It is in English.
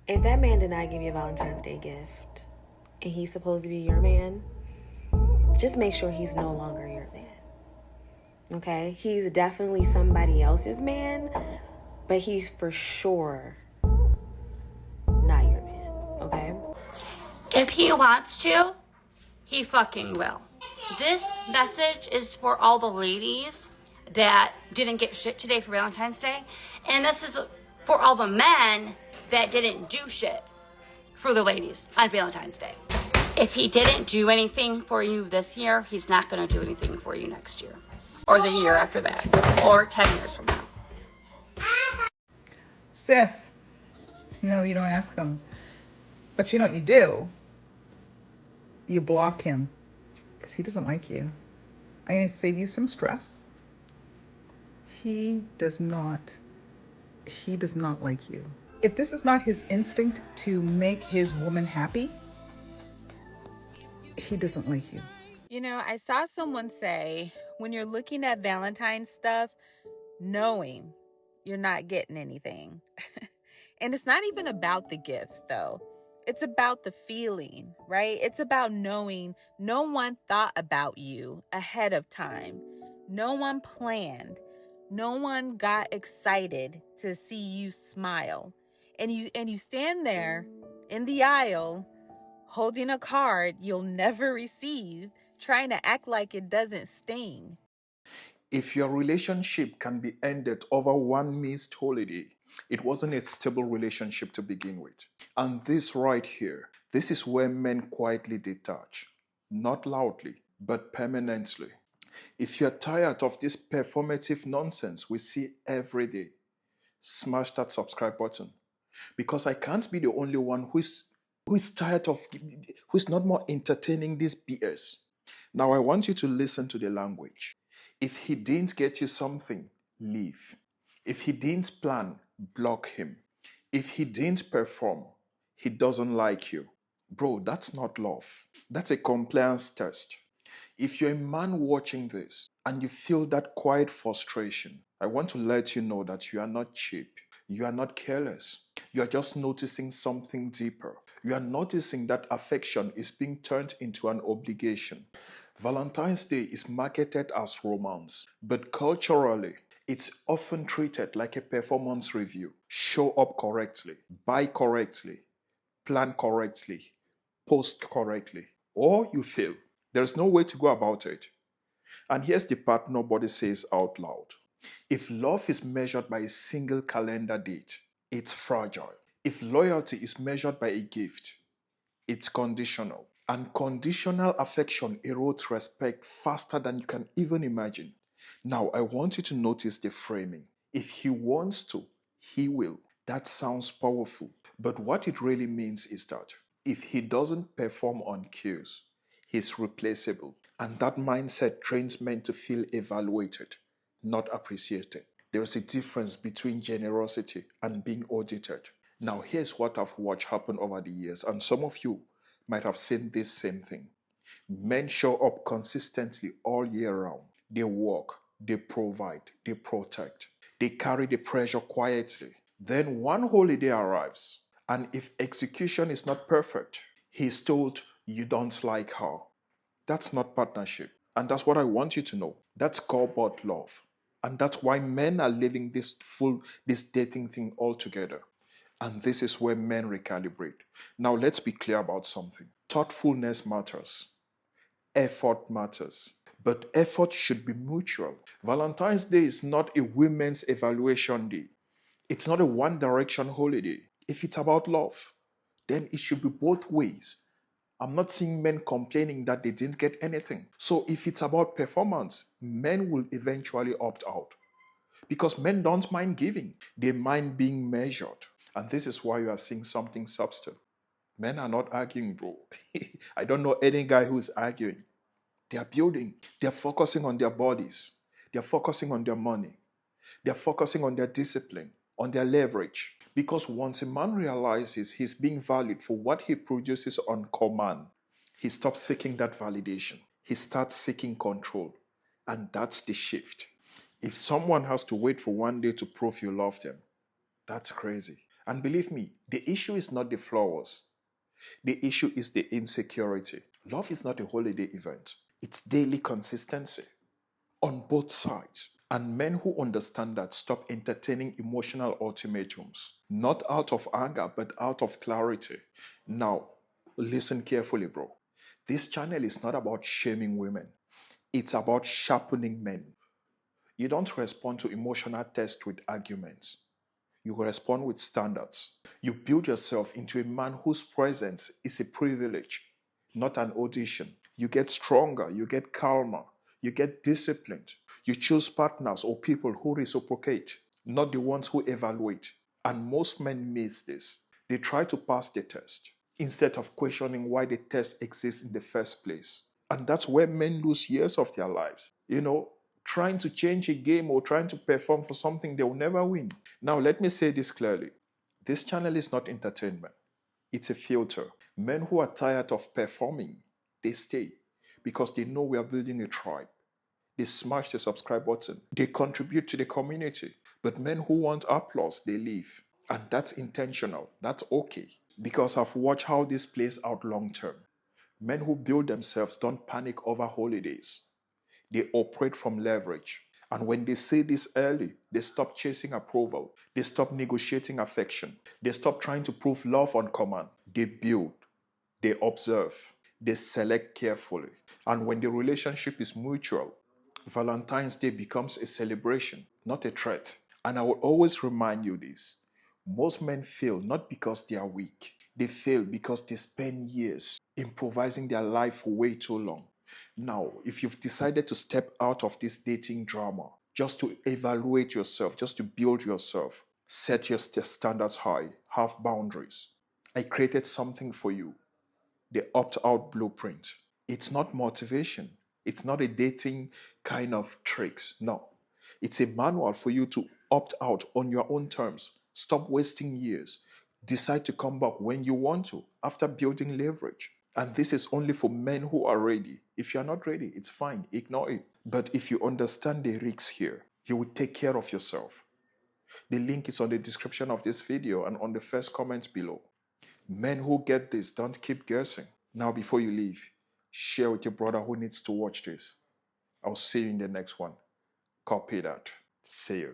If that man did not give you a Valentine's Day gift and he's supposed to be your man, just make sure he's no longer your man. Okay? He's definitely somebody else's man, but he's for sure not your man. Okay? If he wants to, he fucking will. This message is for all the ladies that didn't get shit today for Valentine's Day. And this is for all the men that didn't do shit for the ladies on Valentine's Day. If he didn't do anything for you this year, he's not going to do anything for you next year. Or the year after that. Or 10 years from now. Sis, no, you don't ask him. But you know what you do? You block him. Because he doesn't like you. I'm going to save you some stress. He does not like you. If this is not his instinct to make his woman happy, he doesn't like you. You know, I saw someone say, when you're looking at Valentine's stuff, knowing you're not getting anything. And it's not even about the gifts, though. It's about the feeling, right? It's about knowing no one thought about you ahead of time. No one planned. No one got excited to see you smile. And you stand there in the aisle holding a card you'll never receive, trying to act like it doesn't sting. If your relationship can be ended over one missed holiday, it wasn't a stable relationship to begin with. And this right here, this is where men quietly detach. Not loudly, but permanently. If you're tired of this performative nonsense we see every day, smash that subscribe button. Because I can't be the only one who's tired of, who's not more entertaining this BS. Now I want you to listen to the language. If he didn't get you something, leave. If he didn't plan, block him. If he didn't perform, he doesn't like you. Bro, that's not love. That's a compliance test. If you're a man watching this and you feel that quiet frustration, I want to let you know that you are not cheap. You are not careless. You are just noticing something deeper. You are noticing that affection is being turned into an obligation. Valentine's Day is marketed as romance, but culturally, it's often treated like a performance review. Show up correctly, buy correctly, plan correctly, post correctly, or you fail. There's no way to go about it. And here's the part nobody says out loud. If love is measured by a single calendar date, it's fragile. If loyalty is measured by a gift, it's conditional. And conditional affection erodes respect faster than you can even imagine. Now, I want you to notice the framing. If he wants to, he will. That sounds powerful. But what it really means is that if he doesn't perform on cues, he's replaceable. And that mindset trains men to feel evaluated, not appreciated. There's a difference between generosity and being audited. Now, here's what I've watched happen over the years, and some of you might have seen this same thing. Men show up consistently all year round. They work, they provide, they protect. They carry the pressure quietly. Then one holiday arrives, and if execution is not perfect, he's told you don't like her. That's not partnership. And that's what I want you to know. That's called love. And that's why men are living this dating thing altogether. And this is where men recalibrate. Now let's be clear about something. Thoughtfulness matters. Effort matters. But effort should be mutual. Valentine's Day is not a women's evaluation day. It's not a one direction holiday. If it's about love, then it should be both ways. I'm not seeing men complaining that they didn't get anything. So if it's about performance, men will eventually opt out. Because men don't mind giving, they mind being measured. And this is why you are seeing something subtle. Men are not arguing, bro. I don't know any guy who's arguing. They are building. They're focusing on their bodies. They're focusing on their money. They're focusing on their discipline, on their leverage. Because once a man realizes he's being valued for what he produces on command, he stops seeking that validation. He starts seeking control. And that's the shift. If someone has to wait for one day to prove you love them, that's crazy. And believe me, the issue is not the flowers. The issue is the insecurity. Love is not a holiday event. It's daily consistency on both sides. And men who understand that stop entertaining emotional ultimatums, not out of anger, but out of clarity. Now, listen carefully, bro. This channel is not about shaming women, it's about sharpening men. You don't respond to emotional tests with arguments. You respond with standards. You build yourself into a man whose presence is a privilege, not an audition. You get stronger, you get calmer, you get disciplined. You choose partners or people who reciprocate, not the ones who evaluate. And most men miss this. They try to pass the test instead of questioning why the test exists in the first place. And that's where men lose years of their lives. Trying to change a game or trying to perform for something they will never win. Now, let me say this clearly. This channel is not entertainment. It's a filter. Men who are tired of performing, they stay because they know we are building a tribe. They smash the subscribe button. They contribute to the community. But men who want applause, they leave. And that's intentional. That's okay. Because I've watched how this plays out long term. Men who build themselves don't panic over holidays. They operate from leverage. And when they say this early, they stop chasing approval. They stop negotiating affection. They stop trying to prove love on command. They build. They observe. They select carefully. And when the relationship is mutual, Valentine's Day becomes a celebration, not a threat. And I will always remind you this. Most men fail not because they are weak. They fail because they spend years improvising their life for way too long. Now, if you've decided to step out of this dating drama just to evaluate yourself, just to build yourself, set your standards high, have boundaries. I created something for you, the opt out blueprint. It's not motivation, it's not a dating kind of tricks. No, it's a manual for you to opt out on your own terms. Stop wasting years. Decide to come back when you want to after building leverage. And this is only for men who are ready. If you're not ready, it's fine, ignore it. But if you understand the risks here, you will take care of yourself. The link is on the description of this video and on the first comment below. Men who get this don't keep guessing. Now, before you leave, share with your brother who needs to watch this. I'll see you in the next one. Copy that. See you.